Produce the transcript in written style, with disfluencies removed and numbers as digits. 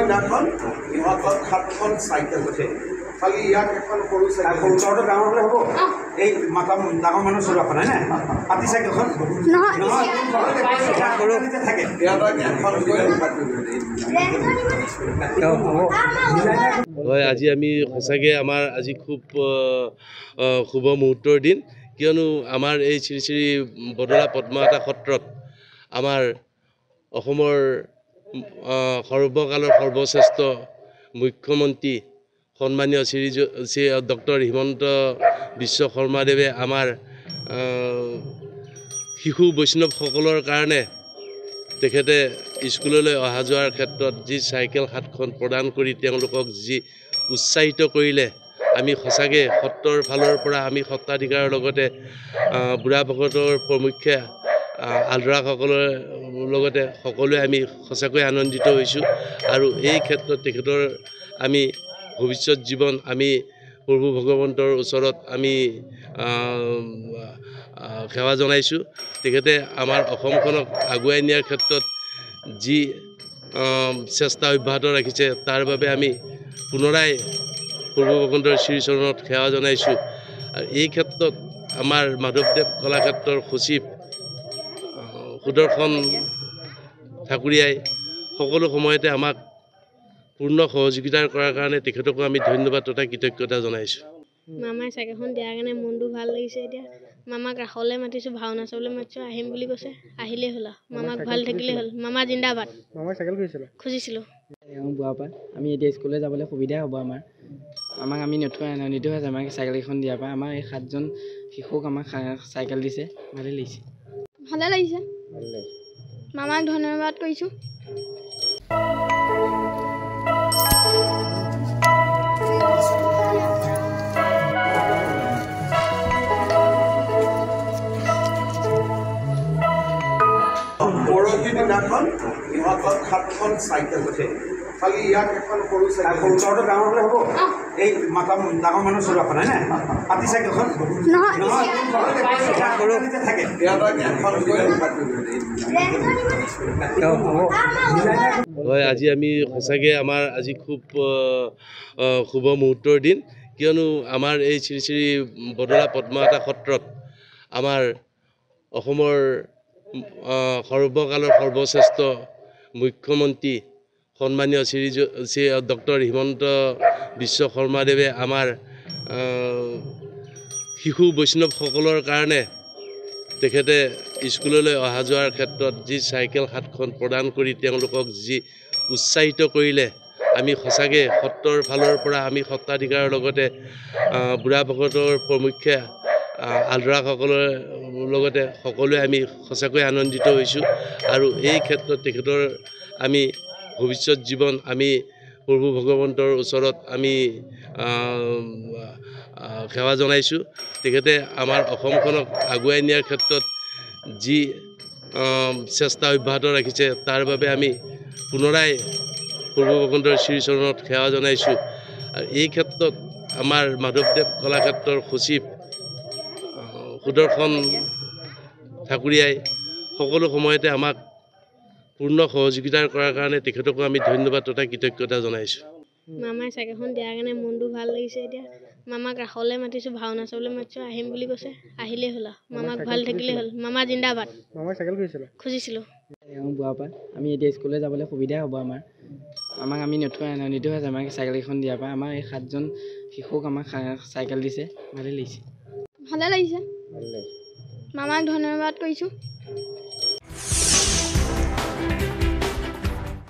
দিনাখন ইহঁতক 7খন চাইকেল উঠে খালি ইয়াক এখন সৰু চাইকেল ওচৰতে ডাঙৰ হ'লে হ'ব এই মাতা ডাঙৰ মানুহ চলোৱাখন হয় না পাতি চাইকেলখন নহয় থাকে ইয়াত এখন হয় আজি আমি সঁচাকৈ আমাৰ আজি খুব শুভ মুহূৰ্তৰ দিন কিয়নো আমাৰ এই শ্ৰী শ্ৰী বদলা পদ্মাৱতী সত্ৰত আমাৰ অসমৰ সৰ্বকালৰ সৰ্বশ্ৰেষ্ঠ মুখ্যমন্ত্ৰী সন্মানীয় শ্ৰী ডক্টৰ হিমন্ত বিশ্ব শৰ্মাদেৱে আমাৰ শিশু বৈষ্ণৱসকলৰ কাৰণে তেখেতে স্কুললৈ অহা যোৱাৰ ক্ষেত্ৰত যি চাইকেল 7খন প্ৰদান কৰি তেওঁলোকক যি উৎসাহিত কৰিলে আমি সঁচাকৈ সত্ৰৰ ফালৰ পৰা আমি সত্ৰাধিকাৰৰ লগতে বুঢ়া ভকতৰ প্ৰমুখ্যে আলৰাসকলৰ লগতে সকলোৱে আমি সঁচাকৈ আনন্দিত হৈছোঁ আৰু এই ক্ষেত্ৰত তেখেতৰ আমি ভৱিষ্যত জীৱন আমি প্ৰভু ভগৱন্তৰ ওচৰত আমি সেৱা জনাইছোঁ তেখেতে আমাৰ অসমখনক আগুৱাই নিয়াৰ ক্ষেত্ৰত যি চেষ্টা অব্যাহত ৰাখিছে তাৰ বাবে আমি পুনৰাই প্ৰভু ভগৱন্তৰ শ্ৰীচৰণত সেৱা জনাইছোঁ আৰু এই ক্ষেত্ৰত আমাৰ মাধৱদেৱ কলাক্ষেত্ৰৰ সচিব সুদৰ্শন ঠাকুৰীয়াই সকলো সময়তে আমাক পূৰ্ণ সহযোগিতাৰ কৰাৰ কাৰণে তেখেতকো আমি ধন্যবাদ তথা কৃতজ্ঞতা জনাইছোঁ মামাই চাইকেলখন দিয়াৰ কাৰণে মনটো ভাল লাগিছে এতিয়া মামাক ৰাসলৈ মাতিছোঁ ভাওনা চাবলৈ মাতিছোঁ আহিম বুলি কৈছে আহিলেই হ'ল মামাক ভাল থাকিলেই হ'ল মামা জিন্দাবাদ মামাই চাইকেল খুজিছিলোঁ বুঢ়াৰ পৰা আমি এতিয়া স্কুললৈ যাবলৈ সুবিধা হ'ব আমাক আমি নথৈ আনন্দিত হৈছে আমাক চাইকেলখন দিয়াৰ পৰা আমাৰ এই 7জন শিশুক আমাক চাইকেল দিছে ভালেই লাগিছে মামাক ধন্যবাদ কৰিছোঁ পৰহি দিনাখন ইহঁতক 7খন চাইকেল উঠে খালি ইয়াক এখন সৰু চাইকেল ওচৰতে ডাঙৰ হ'লে হ'ব এই মাতা ডাঙৰ মানুহ চলোৱাখন হয় না পাতি চাইকেলখন নহয় থাকে ইয়াত এখন হয় আজি আমি সঁচাকৈ আমাৰ আজি খুব শুভ মুহূৰ্তৰ দিন কিয়নো আমাৰ এই শ্ৰী শ্ৰী বদলা পদ্মাৱতী সত্ৰত আমাৰ অসমৰ সৰ্বকালৰ সৰ্বশ্ৰেষ্ঠ মুখ্যমন্ত্ৰী সন্মানীয় শ্ৰী ডক্টৰ হিমন্ত বিশ্ব শৰ্মাদেৱে আমাৰ শিশু বৈষ্ণৱসকলৰ কাৰণে তেখেতে স্কুললৈ অহা যোৱাৰ ক্ষেত্ৰত যি চাইকেল 7খন প্ৰদান কৰি তেওঁলোকক যি উৎসাহিত কৰিলে আমি সঁচাকৈ সত্ৰৰ ফালৰ পৰা আমি সত্ৰাধিকাৰৰ লগতে বুঢ়া ভকতৰ প্ৰমুখ্যে আলৰাসকলৰ লগতে সকলোৱে আমি সঁচাকৈ আনন্দিত হৈছোঁ আৰু এই ক্ষেত্ৰত তেখেতৰ আমি ভৱিষ্যত জীৱন আমি প্ৰভু ভগৱন্তৰ ওচৰত আমি সেৱা জনাইছোঁ তেখেতে আমাৰ অসমখনক আগুৱাই নিয়াৰ ক্ষেত্ৰত যি চেষ্টা অব্যাহত ৰাখিছে তাৰ বাবে আমি পুনৰাই প্ৰভু ভগৱন্তৰ শ্ৰীচৰণত সেৱা জনাইছোঁ আৰু এই ক্ষেত্ৰত আমাৰ মাধৱদেৱ কলাক্ষেত্ৰৰ সচিব সুদৰ্শন ঠাকুৰীয়াই সকলো সময়তে আমাক পূৰ্ণ সহযোগিতাৰ কৰাৰ কাৰণে তেখেতকো আমি ধন্যবাদ তথা কৃতজ্ঞতা জনাইছোঁ মামাই চাইকেলখন দিয়াৰ কাৰণে মনটো ভাল লাগিছে এতিয়া মামাক ৰাসলৈ মাতিছোঁ ভাওনা চাবলৈ মাতিছোঁ আহিম বুলি কৈছে আহিলেই হ'ল মামাক ভাল থাকিলেই হ'ল মামা জিন্দাবাদ মামাই চাইকেল খুজিছিলোঁ বুঢ়াৰ পৰা আমি এতিয়া স্কুললৈ যাবলৈ সুবিধা হ'ব আমাক আমি নথৈ আনন্দিত হৈছে আমাক চাইকেলখন দিয়াৰ পৰা আমাৰ এই 7জন শিশুক আমাক চাইকেল দিছে ভালেই লাগিছে মামাক ধন্যবাদ কৰিছোঁ